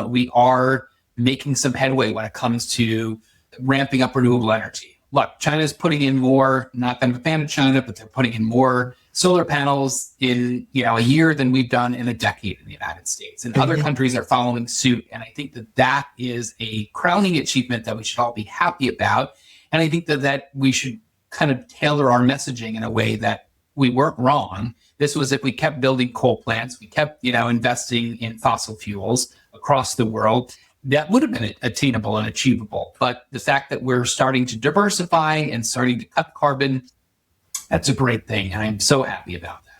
we are making some headway when it comes to ramping up renewable energy. Look, China's putting in more, not that I'm a fan of China, but they're putting in more solar panels in a year than we've done in a decade in the United States. And other countries are following suit. And I think that is a crowning achievement that we should all be happy about. And I think that we should kind of tailor our messaging in a way that we weren't wrong. This was if we kept building coal plants, we kept, investing in fossil fuels across the world, that would have been attainable and achievable. But the fact that we're starting to diversify and starting to cut carbon, that's a great thing. And I'm so happy about that.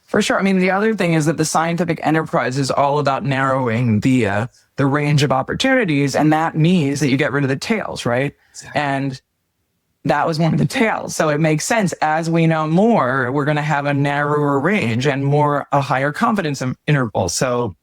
For sure. I mean, the other thing is that the scientific enterprise is all about narrowing the range of opportunities, and that means that you get rid of the tails, right? Exactly. And that was one of the tails. So it makes sense. As we know more, we're going to have a narrower range and a higher confidence interval. So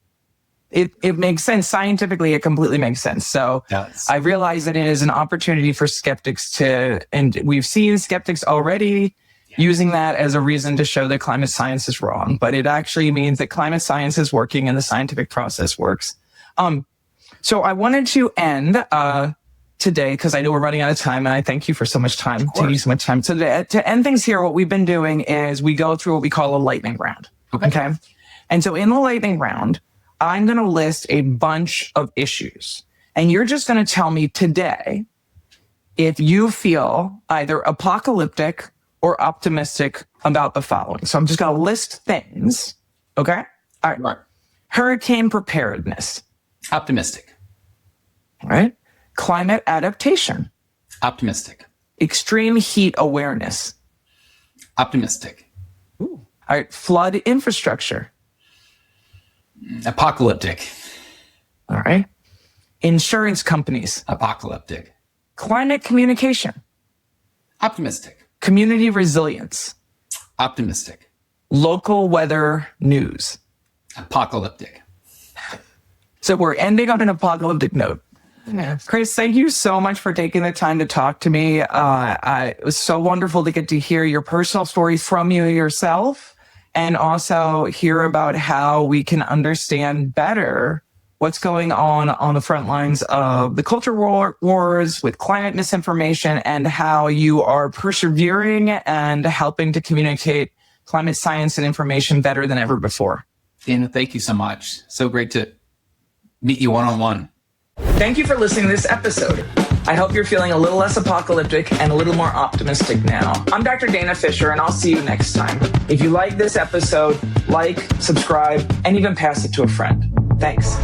it makes sense. Scientifically, it completely makes sense. So I realize that it is an opportunity for skeptics and we've seen skeptics already using that as a reason to show that climate science is wrong, but it actually means that climate science is working and the scientific process works. So I wanted to end today, because I know we're running out of time, and I thank you for so much time, taking so much time. So to end things here, what we've been doing is we go through what we call a lightning round. Okay. And so in the lightning round, I'm going to list a bunch of issues, and you're just going to tell me today if you feel either apocalyptic or optimistic about the following. So I'm just going to list things. Okay. All right. Right. Hurricane preparedness. Optimistic. All right. Climate adaptation. Optimistic. Extreme heat awareness. Optimistic. Ooh. All right. Flood infrastructure. Apocalyptic. All right. Insurance companies. Apocalyptic. Climate communication. Optimistic. Community resilience. Optimistic. Local weather news. Apocalyptic. So we're ending on an apocalyptic note. Yeah. Chris, thank you so much for taking the time to talk to me. It was so wonderful to get to hear your personal story from you yourself, and also hear about how we can understand better what's going on the front lines of the culture wars with climate misinformation, and how you are persevering and helping to communicate climate science and information better than ever before. Dana, thank you so much. So great to meet you one-on-one. Thank you for listening to this episode. I hope you're feeling a little less apocalyptic and a little more optimistic now. I'm Dr. Dana Fisher, and I'll see you next time. If you like this episode, like, subscribe, and even pass it to a friend. Thanks.